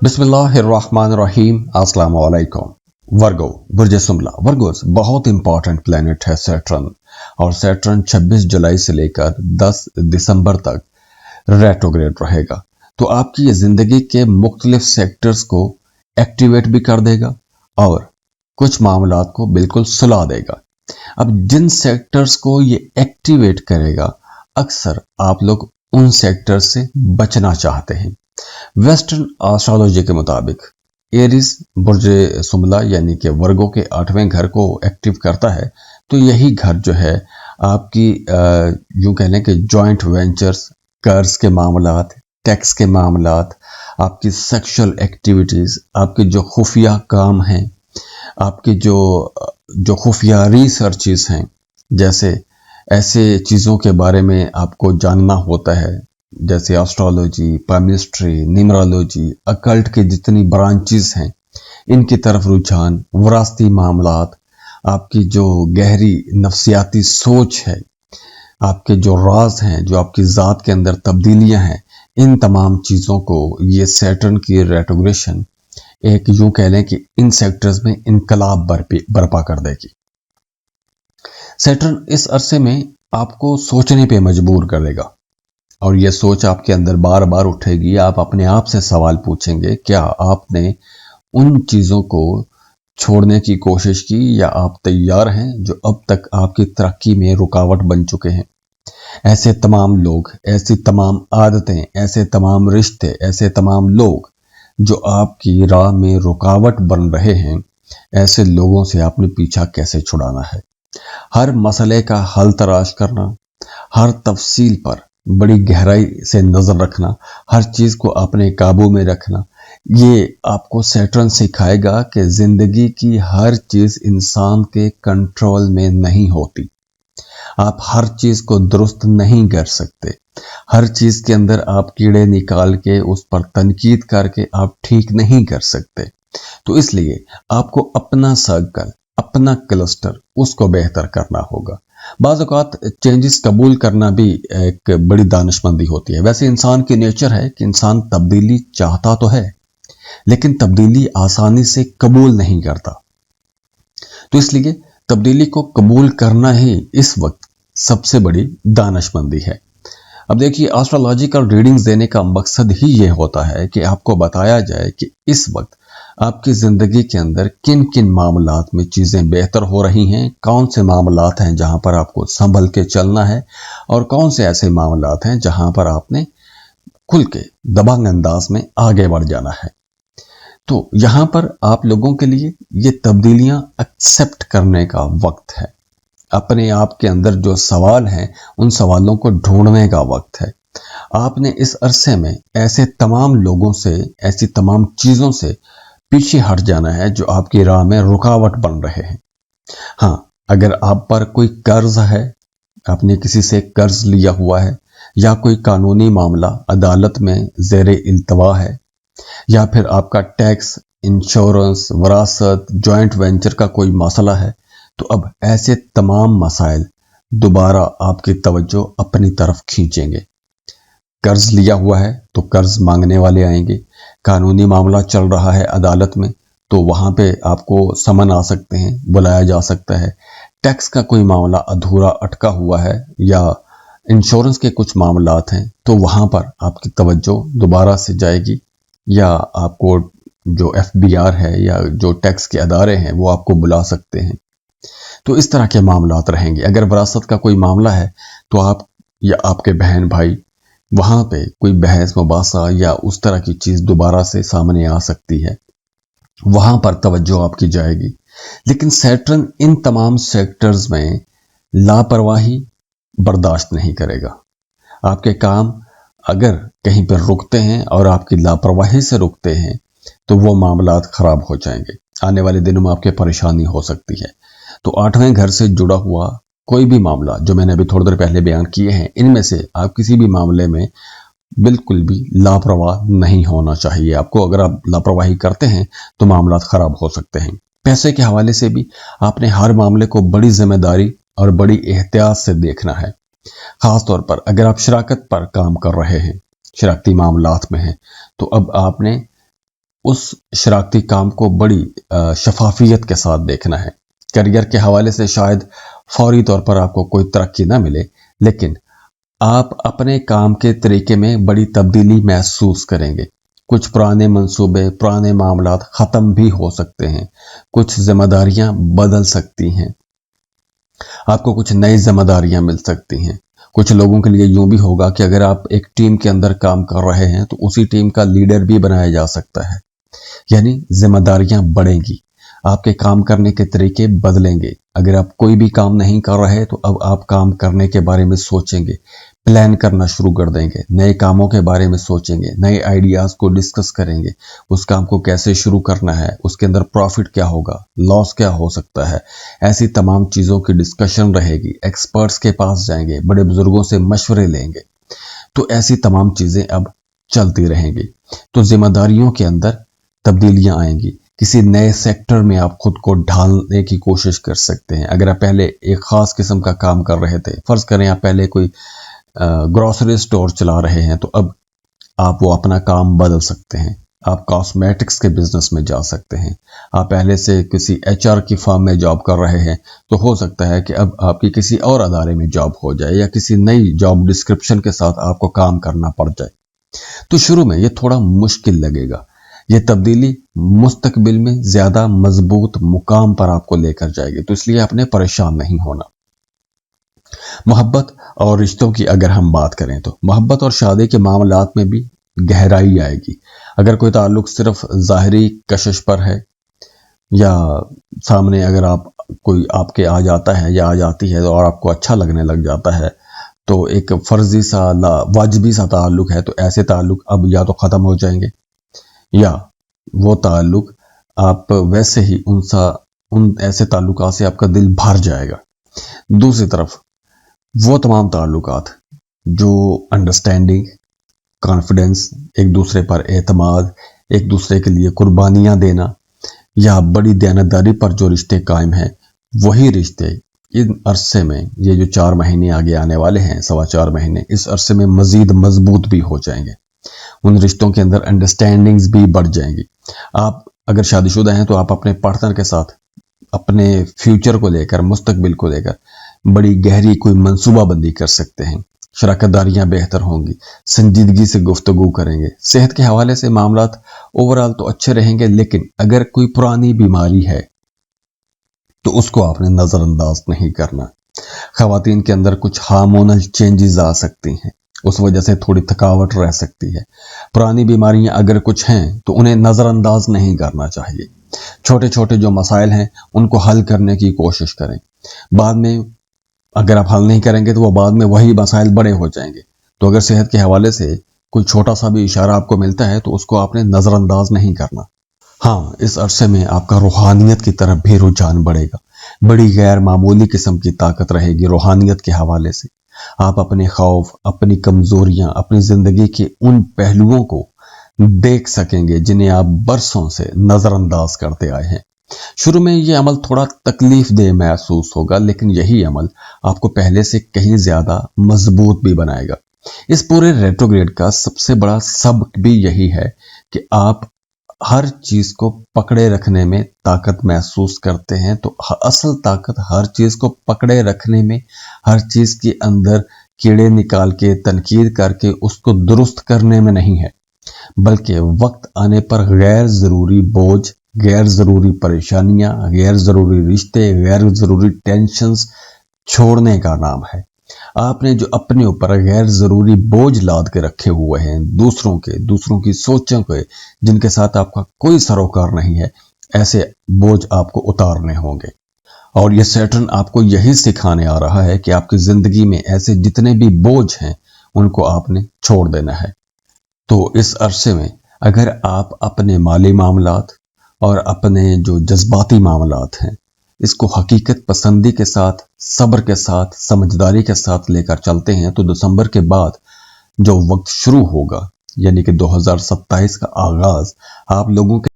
बिस्मिल्लाहिर्रहमानिर्रहीम। अस्सलाम वालेकुम। वर्गो बुर्ज सुमला वर्गोस बहुत इंपॉर्टेंट प्लेनेट है सैटर्न, और सैटर्न 26 जुलाई से लेकर 10 दिसंबर तक रेट्रोग्रेड रहेगा। तो आपकी ये जिंदगी के मुख्तलिफ सेक्टर्स को एक्टिवेट भी कर देगा और कुछ मामलात को बिल्कुल सुला देगा। अब जिन सेक्टर्स को ये एक्टिवेट करेगा, अक्सर आप लोग उन सेक्टर्स से बचना चाहते हैं। वेस्टर्न एस्ट्रोलॉजी के मुताबिक एरीज बुर्ज सुमला यानी कि वर्गो के 8वें घर को एक्टिव करता है। तो यही घर जो है आपकी यूं कह लें कि जॉइंट वेंचर्स, कर्ज के मामलात, टैक्स के मामलात, आपकी सेक्सुअल एक्टिविटीज, आपके जो खुफिया काम हैं, आपकी जो खुफिया रिसर्चेस हैं, जैसे ऐसे चीज़ों के बारे में आपको जानना होता है जैसे एस्ट्रोलॉजी, पामिस्ट्री, न्यूमरोलॉजी, अकल्ट के जितनी ब्रांचेस हैं, इनकी तरफ रुझान, विरासती मामलात, आपकी जो गहरी नफ्सियाती सोच है, आपके जो राज हैं, जो आपकी ज़ात के अंदर तब्दीलियां हैं, इन तमाम चीज़ों को ये सैटर्न की रेट्रोग्रेशन एक यूं कह लें कि इन सेक्टर्स में इनकलाब बर्पा कर देगी। सैटर्न इस अरसे में आपको सोचने पे मजबूर कर देगा और यह सोच आपके अंदर बार बार उठेगी। आप अपने आप से सवाल पूछेंगे, क्या आपने उन चीज़ों को छोड़ने की कोशिश की या आप तैयार हैं जो अब तक आपकी तरक्की में रुकावट बन चुके हैं। ऐसे तमाम लोग, ऐसी तमाम आदतें, ऐसे तमाम रिश्ते, ऐसे तमाम लोग जो आपकी राह में रुकावट बन रहे हैं, ऐसे लोगों से आपने पीछा कैसे छुड़ाना है। हर मसले का हल तलाश करना, हर तफसील पर बड़ी गहराई से नजर रखना, हर चीज को अपने काबू में रखना, ये आपको सैटर्न सिखाएगा कि जिंदगी की हर चीज इंसान के कंट्रोल में नहीं होती। आप हर चीज को दुरुस्त नहीं कर सकते। हर चीज के अंदर आप कीड़े निकाल के उस पर तनकीद करके आप ठीक नहीं कर सकते। तो इसलिए आपको अपना सर्कल, अपना क्लस्टर, उसको बेहतर करना होगा। बाज़ औक़ात चेंजेस कबूल करना भी एक बड़ी दानिशमंदी होती है। वैसे इंसान की नेचर है कि इंसान तब्दीली चाहता तो है, लेकिन तब्दीली आसानी से कबूल नहीं करता। तो इसलिए तब्दीली को कबूल करना ही इस वक्त सबसे बड़ी दानिशमंदी है। अब देखिए, एस्ट्रोलॉजिकल रीडिंग्स देने का मकसद ही ये होता है कि आपको बताया जाए कि इस वक्त आपकी ज़िंदगी के अंदर किन किन मामलात में चीज़ें बेहतर हो रही हैं, कौन से मामलात हैं जहां पर आपको संभल के चलना है, और कौन से ऐसे मामलात हैं जहां पर आपने खुल के दबंग अंदाज में आगे बढ़ जाना है। तो यहां पर आप लोगों के लिए ये तब्दीलियां एक्सेप्ट करने का वक्त है। अपने आप के अंदर जो सवाल हैं, उन सवालों को ढूंढने का वक्त है। आपने इस अरसे में ऐसे तमाम लोगों से, ऐसी तमाम चीज़ों से पीछे हट जाना है जो आपकी राह में रुकावट बन रहे हैं। हाँ, अगर आप पर कोई कर्ज है, आपने किसी से कर्ज लिया हुआ है, या कोई कानूनी मामला अदालत में ज़ेरे इल्तवा है, या फिर आपका टैक्स, इंश्योरेंस, वरासत, जॉइंट वेंचर का कोई मसला है, तो अब ऐसे तमाम मसाइल दोबारा आपकी तवज्जो अपनी तरफ खींचेंगे। कर्ज लिया हुआ है तो कर्ज मांगने वाले आएंगे। कानूनी मामला चल रहा है अदालत में, तो वहां पे आपको समन आ सकते हैं, बुलाया जा सकता है। टैक्स का कोई मामला अधूरा अटका हुआ है, या इंश्योरेंस के कुछ मामलात हैं, तो वहां पर आपकी तवज्जो दोबारा से जाएगी, या आपको जो FBR है या जो टैक्स के अदारे हैं वो आपको बुला सकते हैं। तो इस तरह के मामलात रहेंगे। अगर विरासत का कोई मामला है तो आप या आपके बहन भाई, वहां पे कोई बहस मुबासा या उस तरह की चीज दोबारा से सामने आ सकती है, वहां पर तवज्जो आपकी जाएगी। लेकिन सैटर्न इन तमाम सेक्टर्स में लापरवाही बर्दाश्त नहीं करेगा। आपके काम अगर कहीं पर रुकते हैं और आपकी लापरवाही से रुकते हैं, तो वो मामलात खराब हो जाएंगे। आने वाले दिनों में आपके परेशानी हो सकती है। तो 8वें घर से जुड़ा हुआ कोई भी मामला जो मैंने अभी थोड़ी देर पहले बयान किए हैं, इनमें से आप किसी भी मामले में बिल्कुल भी लापरवाह नहीं होना चाहिए आपको। अगर आप लापरवाही करते हैं तो मामला खराब हो सकते हैं। पैसे के हवाले से भी आपने हर मामले को बड़ी जिम्मेदारी और बड़ी एहतियात से देखना है। खास तौर पर अगर आप शराकत पर काम कर रहे हैं, शराकती मामलात में हैं, तो अब आपने उस शरारती काम को बड़ी शफाफियत के साथ देखना है। करियर के हवाले से शायद फौरी तौर पर आपको कोई तरक्की ना मिले, लेकिन आप अपने काम के तरीके में बड़ी तब्दीली महसूस करेंगे। कुछ पुराने मंसूबे, पुराने मामलात ख़त्म भी हो सकते हैं, कुछ जिम्मेदारियां बदल सकती हैं, आपको कुछ नई जिम्मेदारियां मिल सकती हैं। कुछ लोगों के लिए यूं भी होगा कि अगर आप एक टीम के अंदर काम कर रहे हैं तो उसी टीम का लीडर भी बनाया जा सकता है। यानी जिम्मेदारियां बढ़ेंगी, आपके काम करने के तरीके बदलेंगे। अगर आप कोई भी काम नहीं कर रहे तो अब आप काम करने के बारे में सोचेंगे, प्लान करना शुरू कर देंगे, नए कामों के बारे में सोचेंगे, नए आइडियाज को डिस्कस करेंगे, उस काम को कैसे शुरू करना है, उसके अंदर प्रॉफिट क्या होगा, लॉस क्या हो सकता है, ऐसी तमाम चीज़ों की डिस्कशन रहेगी। एक्सपर्ट्स के पास जाएंगे, बड़े बुजुर्गों से मशवरे लेंगे, तो ऐसी तमाम चीज़ें अब चलती रहेंगी। तो जिम्मेदारियों के अंदर तब्दीलियां आएंगी। किसी नए सेक्टर में आप खुद को ढालने की कोशिश कर सकते हैं। अगर आप पहले एक खास किस्म का काम कर रहे थे, फर्ज करें आप पहले कोई ग्रोसरी स्टोर चला रहे हैं, तो अब आप वो अपना काम बदल सकते हैं। आप कॉस्मेटिक्स के बिजनेस में जा सकते हैं। आप पहले से किसी एचआर की फर्म में जॉब कर रहे हैं, तो हो सकता है कि अब आपकी किसी और अदारे में जॉब हो जाए या किसी नई जॉब डिस्क्रिप्शन के साथ आपको काम करना पड़ जाए। तो शुरू में ये थोड़ा मुश्किल लगेगा। ये तब्दीली मुस्तकबिल में ज्यादा मजबूत मुकाम पर आपको लेकर जाएगी, तो इसलिए आपने परेशान नहीं होना। मोहब्बत और रिश्तों की अगर हम बात करें तो मोहब्बत और शादी के मामलात में भी गहराई आएगी। अगर कोई ताल्लुक सिर्फ ज़ाहिरी कशिश पर है, या सामने अगर आप कोई आपके आ जाता है या आ जाती है और आपको अच्छा लगने लग जाता है, तो एक फर्जी सा वाजिबी सा ताल्लुक है, तो ऐसे ताल्लुक अब या तो ख़त्म हो जाएंगे या वो ताल्लुक आप वैसे ही उन ऐसे ताल्लुकात से आपका दिल भर जाएगा। दूसरी तरफ वो तमाम ताल्लुकात जो अंडरस्टैंडिंग, कॉन्फिडेंस, एक दूसरे पर एतमाद, एक दूसरे के लिए कुर्बानियां देना या बड़ी दयानतदारी पर जो रिश्ते कायम हैं, वही रिश्ते इन अरसे में, ये जो 4 महीने आगे आने वाले हैं, 4.25 महीने, इस अरसे में मजीद मजबूत भी हो जाएंगे। उन रिश्तों के अंदर अंडरस्टैंडिंग्स भी बढ़ जाएंगी। आप अगर शादीशुदा हैं तो आप अपने पार्टनर के साथ अपने फ्यूचर को लेकर, मुस्तकबिल को लेकर बड़ी गहरी कोई मंसूबाबंदी कर सकते हैं। शराकतदारियां बेहतर होंगी, संजीदगी से गुफ्तगू करेंगे। सेहत के हवाले से मामलात ओवरऑल तो अच्छे रहेंगे, लेकिन अगर कोई पुरानी बीमारी है तो उसको आपने नजरअंदाज नहीं करना। खवातीन के अंदर कुछ हार्मोनल चेंजेस आ सकती हैं, उस वजह से थोड़ी थकावट रह सकती है। पुरानी बीमारियां अगर कुछ हैं तो उन्हें नजरअंदाज नहीं करना चाहिए। छोटे छोटे जो मसाइल हैं उनको हल करने की कोशिश करें। बाद में अगर आप हल नहीं करेंगे तो वो बाद में वही मसाइल बड़े हो जाएंगे। तो अगर सेहत के हवाले से कोई छोटा सा भी इशारा आपको मिलता है तो उसको आपने नजरअंदाज नहीं करना। हाँ, इस अरसे में आपका रूहानियत की तरफ भी रुझान बढ़ेगा। बड़ी गैर मामूली किस्म की ताकत रहेगी रूहानियत के हवाले से। आप अपने खौफ, अपनी कमजोरियां, अपनी जिंदगी के उन पहलुओं को देख सकेंगे जिन्हें आप बरसों से नजरअंदाज करते आए हैं। शुरू में ये अमल थोड़ा तकलीफ दे महसूस होगा, लेकिन यही अमल आपको पहले से कहीं ज्यादा मजबूत भी बनाएगा। इस पूरे रेट्रोग्रेड का सबसे बड़ा सबक भी यही है कि आप हर चीज को पकड़े रखने में ताकत महसूस करते हैं, तो असल ताकत हर चीज को पकड़े रखने में, हर चीज के अंदर कीड़े निकाल के, तनकीद करके उसको दुरुस्त करने में नहीं है, बल्कि वक्त आने पर गैर जरूरी बोझ, गैर जरूरी परेशानियां, गैर जरूरी रिश्ते, गैर जरूरी टेंशन्स छोड़ने का नाम है। आपने जो अपने ऊपर गैर जरूरी बोझ लाद के रखे हुए हैं, दूसरों की सोचों के, जिनके साथ आपका कोई सरोकार नहीं है, ऐसे बोझ आपको उतारने होंगे। और ये सैटर्न आपको यही सिखाने आ रहा है कि आपकी जिंदगी में ऐसे जितने भी बोझ हैं उनको आपने छोड़ देना है। तो इस अरसे में अगर आप अपने माली मामलात और अपने जो जज्बाती मामलात हैं, इसको हकीकत पसंदी के साथ, सब्र के साथ, समझदारी के साथ लेकर चलते हैं, तो दिसंबर के बाद जो वक्त शुरू होगा, यानी कि 2027 का आगाज आप लोगों के